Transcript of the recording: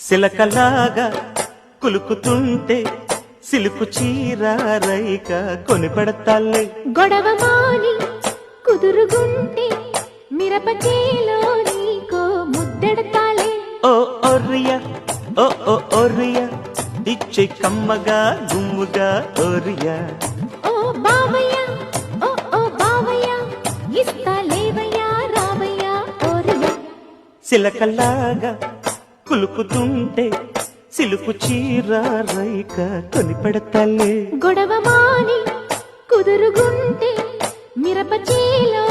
సిలకలాగా కులుకుతుంటే silk చీర రైక కొనిపెడతాలే. గొడవ మాని కుదురుగుంటే మిరపచేలో నీకో ముద్దెడతాలే. ఓ ఒర్రియ ఓ ఓ ఒర్రియ ఇచ్చే కమ్మగా గుమ్ముగా ఒర్రియ. ఓ బావయ్య ఓ ఓ బావయ్య ఇస్తా లేవయ్యా రావయ్యా ఓరియా. సిలకలాగా కులుకుతుంటే సిలుకు చీర రైక కొనిపెడతాలే. గొడవ మాని కుదురుగుంటే మిరపచేలో